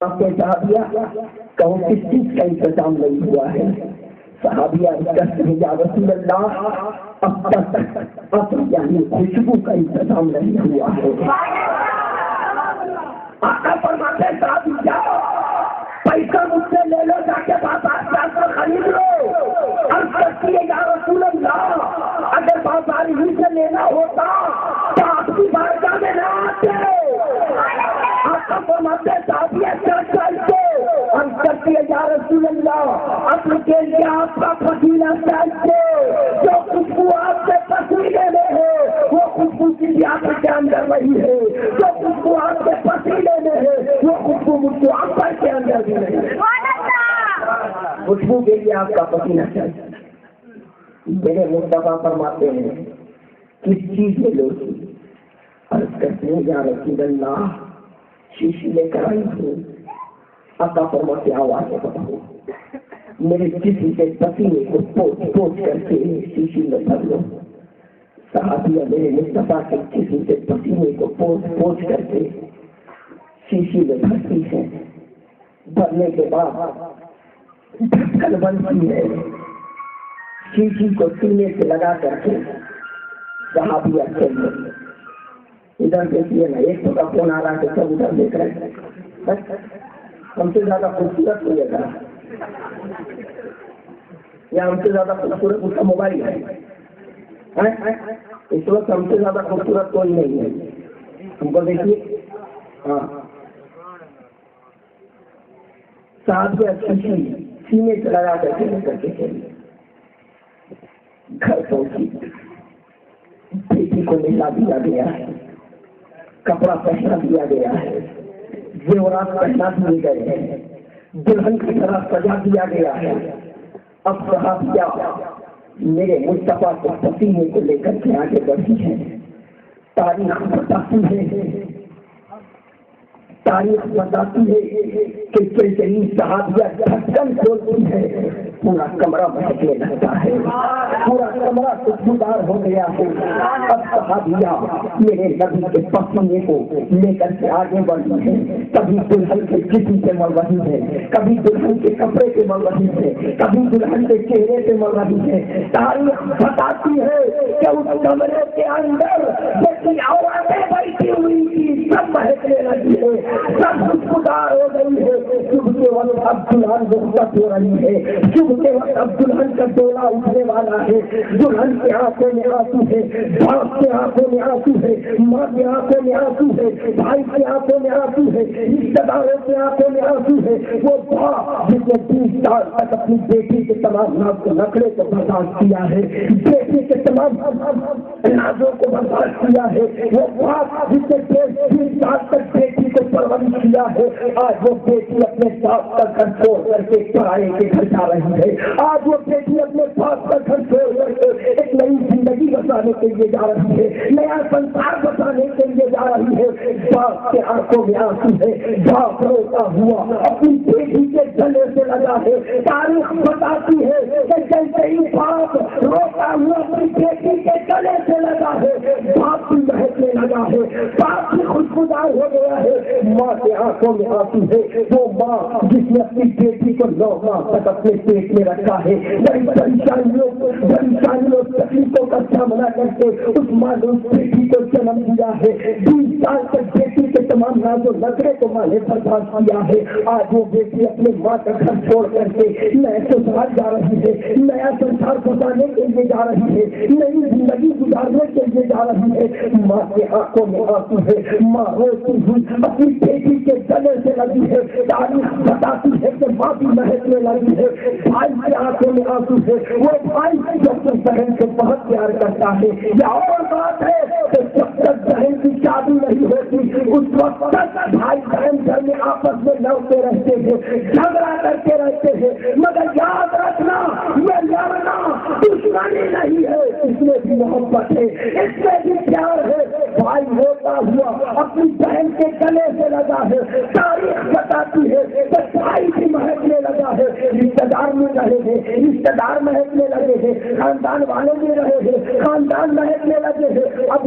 صحابیہ کہو کس چیز کا انتظام نہیں ہوا ہے؟ صحابیہ کہتے ہیں یا رسول اللہ اب تک عطر یعنی خوشبو کا انتظام نہیں ہوا ہے۔ آقا فرماتے ہیں صحابیہ پیسہ مجھ سے لے لو، جا کے بازار جا کر خرید لو۔ عرض کرتی ہے یا رسول اللہ اگر بازار ہی سے لینا ہوتا تو آپ کی بارگاہ میں نہ آتے۔ آقا فرماتے ہیں صحابیہ کیا چاہتے؟ عرض کرتی ہے یا رسول اللہ اصل کے لیے آپ کا پسینہ چاہتے، جو خوشبو آپ کے پسینے میں ہے وہ خوشبو کسی آپ کے اندر نہیں ہے، جو خوشبو آپ کے پسینے میں ہے وہ خوشبو مجھ کو آپ کے اندر بھی نہیں ہے۔ خوشبو کے لیے آپ کا پسینہ چاہیے۔ میرے مصطفیٰ فرماتے ہیں کس چیز میں لو؟ عرض کرتے ہیں یا رسول اللہ شیشی لے کر آئی ہوں۔ آقا فرماتے آواز بتاؤ، میرے جسم کے پسینے کو پوچھ پوچھ کر کے شیشی میں بھر لو۔ صحابیہ میرے مصطفیٰ کے جسم کے پسینے کو پوچھ پوچھ کر کے شیشی میں بھرتی ہے۔ بھرنے کے بعد ڈھکن بنتی ہے، شیشی کو سینے سے لگا کر کے صحابیہ چلے۔ ادھر دیکھیے نا، ایک تو کا فون آ رہا ہے سب ادھر دیکھ رہے ہیں۔ ہم سے زیادہ خوبصورت ہوئے گا یا ہم سے زیادہ خوبصورت اس کا موبائل ہے؟ اس وقت ہم سے زیادہ خوبصورت کوئی نہیں ہے۔ ہم کو دیکھیے، ہاں ساتھ میں اچھی سینے سے لگا کر کے لے کر کے چلیے۔ گھر پہنچی، بیٹی کو نہلا دیا گیا ہے، کپڑا پہنا دیا گیا ہے، زیورات پہنا دیے گئے ہیں، دلہن کی طرح سجا دیا گیا ہے۔ اب صحابیہ میرے مصطفیٰ کے پسینے کو لے کر کے آگے بڑھی ہے۔ تاریخ بتاتی ہے کہ کئی صحابیہ ڈھکن کھولتی ہے، پورا کمرہ مہکنے لگتا ہے، پورا کمرہ خوشبودار ہو گیا ہے۔ اب صحابیہ میرے نبی کے پسینے کو لے کر کے آگے بڑھی ہے، کبھی دلہن کے جسم سے مل رہی ہے، کبھی دلہن کے کپڑے سے مل رہی ہے، کبھی دلہن کے چہرے سے مل رہی ہے۔ تاریخ بتاتی ہے کہ اس کمرے کے اندر جتنی عورتیں بیٹھی ہوئی تھی سب مہکنے لگی ہے، سب خوشبودار ہو گئی ہے۔ صبح کے وقت اب دلہن رخصت ہو رہی ہے، صبح کے وقت اب دلہن کا ڈولا اٹھنے والا ہے۔ دلہن کے آنکھوں میں آنسو ہے، باپ کے آنکھوں میں آنسو ہے، ماں کے آنکھوں میں آنسو ہے، بھائی کے آنکھوں میں آنسو ہے، رشتے داروں کے آنکھوں میں آنسو ہے۔ وہ باپ جس نے 20 سال تک اپنی بیٹی کے تمام نخرے کو برداشت کیا ہے، بیٹی کے تمام نازوں کو برداشت کیا ہے، وہ باپ جس نے 20 سال تک بیٹی کو پرورش کیا ہے، آج وہ بیٹی اپنے باپ کا گھر چھوڑ کر کے پرائے کے گھر جا رہی ہے۔ آج وہ بیٹی اپنے باپ کا گھر چھوڑ کر کے ایک نئی زندگی بسانے کے لیے جا رہی ہے، نیا سنسار بسانے کے لیے جا رہی ہے۔ باپ کے آنکھوں میں آنسو ہے، باپ روتا ہوا اپنی بیٹی کے گلے سے لگا ہے۔ تاریخ بتاتی ہے کہ جیسے ہی باپ روتا ہوا اپنی بیٹی کے گلے سے لگا ہے، باپ بھی مہکنے لگا ہے، باپ بھی خوشبودار ہو گیا ہے۔ ماں کے آنکھوں میں آنسو ہے، وہ ماں جس نے اپنی بیٹی کو 9 ماہ تک اپنے پیٹ میں رکھا ہے، بڑی پریشانیوں تکلیفوں کا سامنا کر کے اس ماں نے اس بیٹی کو جنم دیا ہے۔ 20 سال تک بیٹی کے تمام ناز و نخرے کو ماں نے برداشت کیا ہے۔ آج وہ بیٹی اپنے ماں کا گھر چھوڑ کر کے نئے سسرال جا رہی ہے، نیا سنسار بسانے کے لیے جا رہی ہے، نئی زندگی گزارنے کے لیے جا رہی ہے۔ ماں کے آنکھوں میں آنسو ہے، ماں روتی ہوئی اپنی بیٹی کے گلے سے لگی ہے۔ تاریخ بتاتی ہے کہ ماں بھی مہکنے لگی ہے، بھائی کے آنکھوں میں آنسو ہے، وہ بھائی جو اپنے بہن کو بہت پیار کرتا ہے۔ یہ اور بات ہے کہ جب تک بہن کی شادی نہیں ہوتی اس وقت تک بھائی بہن گھر میں آپس میں لڑتے رہتے ہیں، جھگڑا کرتے رہتے ہیں، مگر یاد رکھنا یہ لڑنا دشمنی نہیں ہے، اس میں بھی محبت ہے، اس میں بھی پیار ہے۔ بھائی ہوتا ہوا اپنی بہن کے گلے سے لگا ہے۔ تاریخ بتاتی ہے کہ بھائی بھی مہکنے لگا ہے، رشتے دار میں رہے ہیں، رشتے دار مہکنے لگے ہیں، خاندان والے میں رہے ہیں، خاندان مہکنے لگے ہیں۔ اب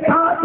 7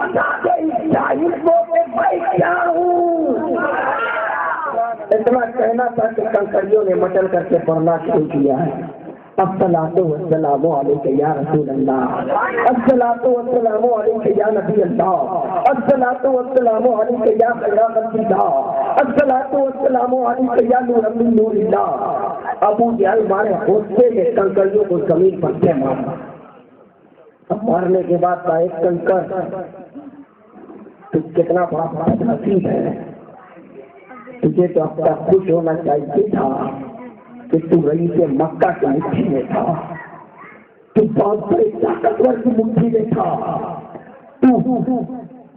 بتا دے اس جاہل کو کہ میں کیا ہوں۔ اتنا کہنا تھا کہ کنکریوں نے مچل کر کے پڑھنا شروع کیا ہے، الصلاۃ والسلام علیک یا رسول اللہ، الصلاۃ والسلام علیک یا نبی اللہ، الصلاۃ والسلام علیک یا خیر خلق اللہ، الصلاۃ والسلام علیک یا نور من نور اللہ۔ ابو جہل مارے غصے میں کنکریوں کو زمین پر سے مارا۔ اب مارنے کے بعد کا ایک کنکر، تو کتنا بڑا نصیب ہے، تجھے تو اب تک خوش ہونا چاہیے تھا کہ تو رئیس مکہ کی مٹھی میں تھا، تو بہت بڑے طاقتور کی مٹھی میں تھا، تو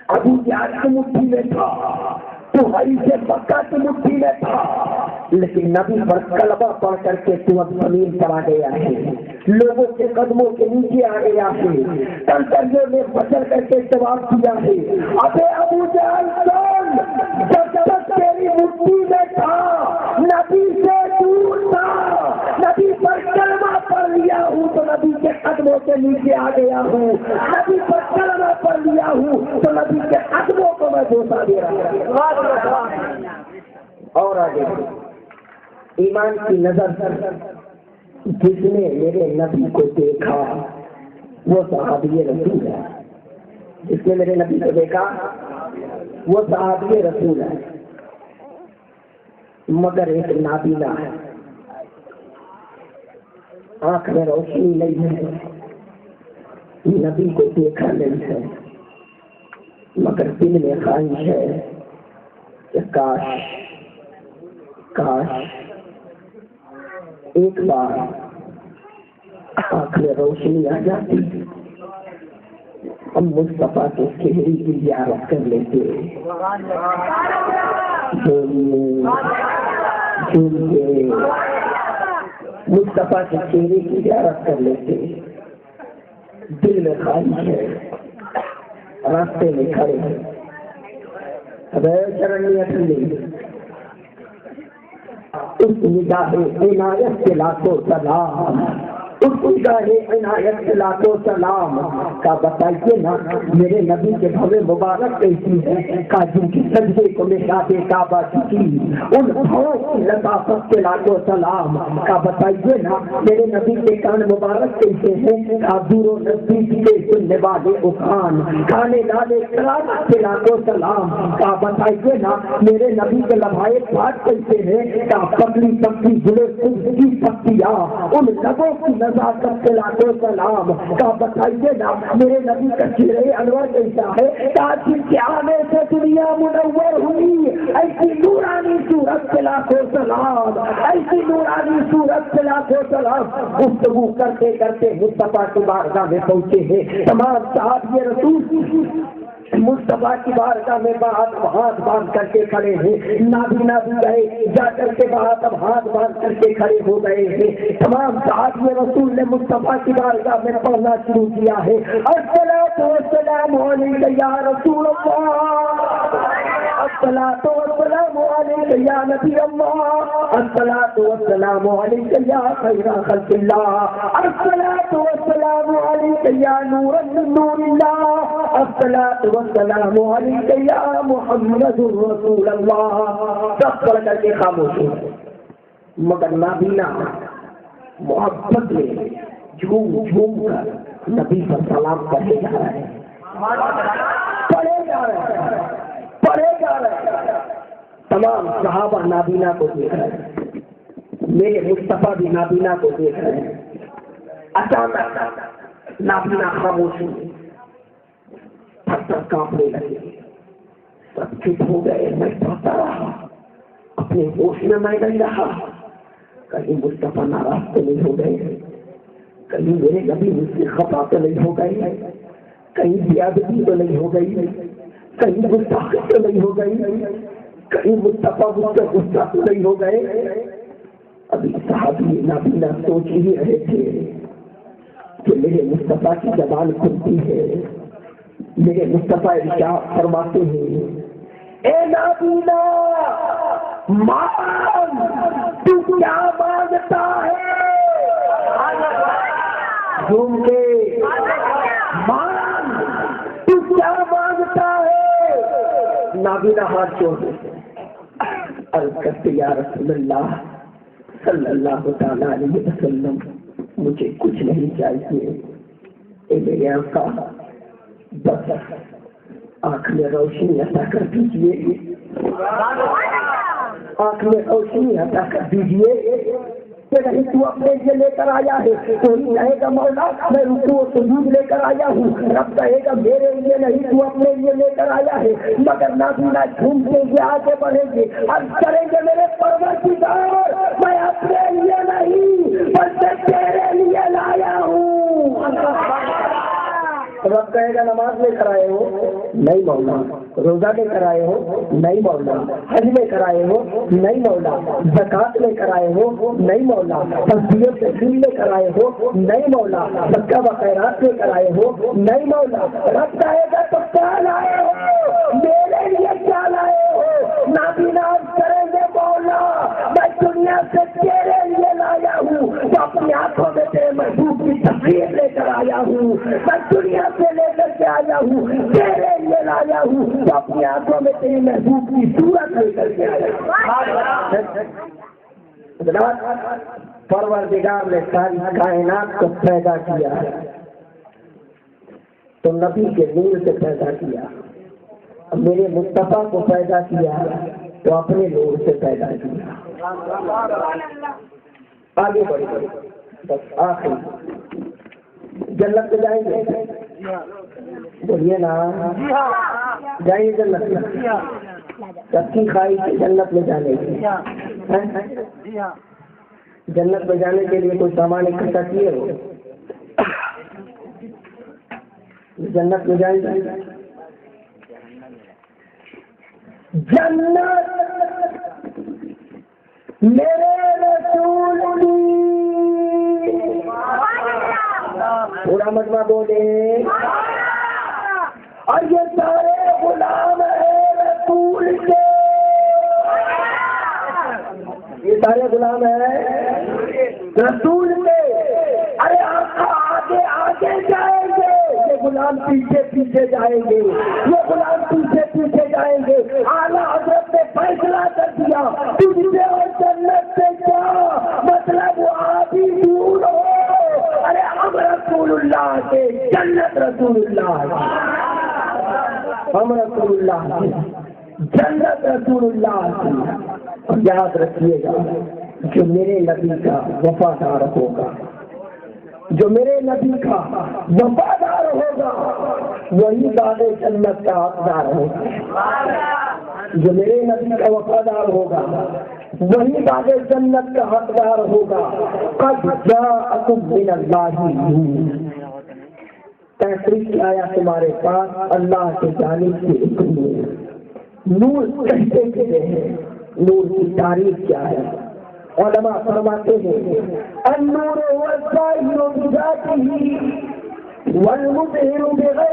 ابو جہل کی مٹھی میں تھا، تو رئیس مکہ کی مٹھی میں تھا، لیکن نبی پر کلمہ پڑھ کر کے تو اب زمین پر آ گیا ہے، لوگوں کے قدموں کے نیچے آ گیا ہے، کنکریوں نے بچل کر کے جواب دیا ہے، ابے ابو جہل سن، جب تک تیری مٹھی میں تھا نبی سے دور تھا، نبی پر کلمہ پڑھ لیا ہوں تو نبی کے قدموں کے نیچے آ گیا ہوں، نبی پر کلمہ پڑھ لیا ہوں تو نبی کے قدموں کو میں بوسہ دے رہا ہوں۔ اور آگے ایمان کی نظر جس نے میرے نبی کو دیکھا وہ صحابی رسول ہے، جس نے میرے نبی کو دیکھا وہ صحابی رسول ہے، مگر ایک نابینا ہے، آنکھ میں روشنی نہیں ہے، نبی کو دیکھا نہیں ہے، مگر دل میں خواہش ہے کہ کاش ایک بار آنکھ میں روشنی آ جاتی، ہم مصطفیٰ کے چہرے کی زیارت کر لیتے، مصطفیٰ کے چہرے کی زیارت کر لیتے، دل میں خواہش ہے، راستے میں کھڑے ہیں، چرنیاں ٹھنڈی، اس نگاہ عنایت کے لاکھوں سلام، اس نگاہ عنایت کے لاکھوں سلام کا بتائیے نا میرے نبی کے بھوے مبارک کیسی ہے، کاجو کی سجدے کو مشاہد کعبہ کی ان بھووں کی لطافت کے لاکھوں سلام کا بتائیے نا میرے نبی کے کان مبارک کیسے ہیں، دور و نزدیک کے سننے والے افغان کھانے والے کلامت کے لاکھوں سلام کا بتائیے نا میرے نبی کے لبھائے پاک کیسے ہیں، کا پتلی پتلی جڑے کی پتیاں ان لبوں کی نزاکت کے لاکھوں سلام کا بتائیے نا میرے نبی کا چہرے انور کیسا ہے، تاکہ کے آنے سے دنیا منور ہوئی، ایسی نورانی صورت کے لاکھوں سلام، ایسی نورانی صورت کے لاکھوں سلام۔ گفتگو کرتے کرتے مصطفیٰ کی بارگاہ میں پہنچے ہیں، تمام صحابی رسول مصطفیٰ کی بارگاہ میں ہاتھ باندھ کر کے کھڑے ہیں، نابینا بھی گئے جا کر کے بعد اب ہاتھ باندھ کر کے کھڑے ہو گئے ہیں، تمام صحابی رسول نے مصطفیٰ کی بارگاہ میں پڑھنا شروع کیا ہے، الصلاۃ والسلام علیک یا رسول اللہ، الصلاۃ والسلام علیک یا نبی اللہ، الصلاۃ والسلام علیک یا خیر خلق اللہ، الصلاۃ والسلام علیک یا نور من نور اللہ، الصلاۃ والسلام علیک یا محمد رسول اللہ۔ سب پڑھ کر کے خاموش ہو، مگر نابینا محبت میں جھوم جھوم کر نبی پر سلام پڑھے جا رہے ہیں، پڑھے جا رہے ہیں۔ تمام صحابہ نابینا کو دیکھ رہے ہیں، میرے مصطفیٰ بھی نابینا کو دیکھ رہے ہیں۔ اچانک نابینا خاموش ہوئی، پتھر کانپنے لگے، سب چپ ہو گئے، میں پڑھتا رہا، اپنے ہوش میں نہیں رہا، کہیں مصطفیٰ ناراض تو نہیں ہو گئے، کہیں میرے نبی مجھ سے خفا تو نہیں ہو گئے، کہیں بیادبی تو نہیں ہو گئی، کہیں گستاخی تو نہیں ہو گئی، کہیں مصطفیٰ مجھ سے غصہ تو نہیں ہو گئے۔ ابھی صحابی نابینا سوچ ہی رہے تھے کہ میرے مصطفیٰ کی زبان کھلتی ہے، میرے مصطفیٰ ارشاد فرماتے ہیں، اے نابینا مان، تو کیا مانگتا ہے؟ جھوم کے مان، تو کیا مانگتا نابینا ہاتھ جوڑ عرض کرتے یا رسول اللہ صلی اللہ تعالی علیہ وسلم مجھے کچھ نہیں چاہیے، اے میرے آقا بس آنکھ میں روشنی عطا کر دیجیے، آنکھ میں روشنی عطا کر دیجیے کہ نہیں تو اپنے لیے لے کر آیا ہے، تو ہی کہے گا مولا میں رکوع و سجود لے کر آیا ہوں، رب کہے گا میرے لیے نہیں تو اپنے لیے لے کر آیا ہے، مگر نابینا جھومتے ہوئے آگے بڑھیں گے، عرض کریں گے میرے پروردگار میں اپنے لیے نہیں بلکہ تیرے لیے لایا ہوں۔ رب کہے گا نماز لے کر آئے ہو؟ نہیں مولا۔ روزہ لے کر آئے ہو؟ نہیں مولا۔ حج لے کر آئے ہو؟ نہیں مولا۔ زکات لے کر آئے ہو؟ نہیں مولا۔ تسبیح و تحلیل لے کر آئے ہو؟ نہیں مولا۔ صدقہ و خیرات لے کر آئے ہو؟ نہیں مولا۔ رب کہے گا تو کیا لائے ہو؟ میرے لیے کیا لائے ہو؟ نابینا کریں گے مولا میں دنیا سے تیرے لیے لایا ہوں، تو اپنی آنکھوں میں تیرے محبوب کی تصویر لے کر آیا ہوں، میں دنیا سے لے کر کے آیا ہوں تیرے لیے لایا ہوں، تو اپنی آنکھوں میں تیری محبوب کی صورت لے کر کے آیا ہوں۔ پروردگار نے ساری کائنات کو پیدا کیا تو نبی کے نور سے پیدا کیا، میرے مصطفیٰ کو پیدا کیا تو اپنے نور سے پیدا کیا۔ آگے بڑھے بس آخری جنت میں جائیں گے، بولیے نا جائیں گے جنت میں، سب کی خواہش ہے جنت میں جانے کی، جنت میں جانے کے لیے کوئی سامان اکٹھا کیے ہو؟ جنت میں جائیں گے، جنت میرے رسول کی، پورا مجمع بولے، اور یہ سارے غلام ہیں رسول کے، یہ سارے غلام ہیں رسول کے، ارے آقا آگے آگے جائیں گے، یہ غلام پیچھے پیچھے جائیں گے، یہ غلام پیچھے پیچھے جائیں گے، اعلیٰ حضرت نے فیصلہ کر دیا تجھ سے اور جنت سے کیا مطلب، وہ آپ ہی دور ہو، ارے ہم رسول اللہ کے جنت رسول اللہ کی، ہم رسول اللہ کی جنت رسول اللہ کی۔ اور یاد رکھیے گا جو میرے نبی کا وفادار ہوگا، جو میرے نبی کا وفادار ہوگا وہی باغ جنت کا حقدار ہوگا، جو میرے نبی کا وفادار ہوگا وہی باغ جنت کا حقدار ہوگا۔ قد جاءکم من اللہ نور، تحقیق آیا تمہارے پاس اللہ کی جانب سے ایک نور۔ نور کہتے کہتے ہیں، نور کی تعریف کیا ہے؟ علماء فرماتے ہیں النور هو الظاہر بذاتہ والمظہر بغیرہ،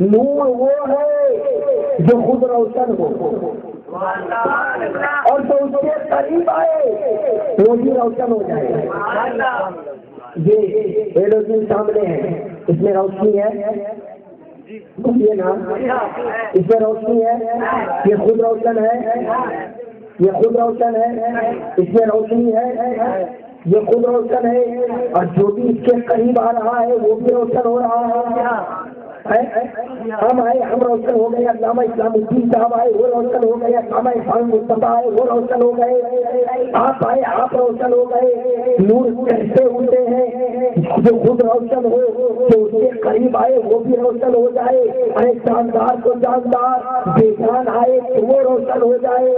نور وہ ہے جو خود روشن ہو اور جو اس کے قریب آئے وہ بھی روشن ہو جائے۔ یہ ہیلوجن سامنے ہے، اس میں روشنی ہے، بولیے نا اس میں روشنی ہے، یہ خود روشن ہے، یہ خود روشن ہے، اس میں روشنی ہے، یہ خود روشن ہے، اور جو بھی اس کے قریب آ رہا ہے وہ بھی روشن ہو رہا ہے۔ ہم آئے ہم روشن ہو گئے، علامہ اسلام الدین صاحب آئے وہ روشن ہو گئے، علامہ اسلام مصطفیٰ آئے وہ روشن ہو گئے، آپ آئے آپ روشن ہو گئے۔ نور کہتے ہوتے ہیں جو خود روشن ہو، جو اس کے قریب آئے وہ بھی روشن ہو جائے، ارے شاندار کو شاندار، بے جان آئے تو وہ روشن ہو جائے۔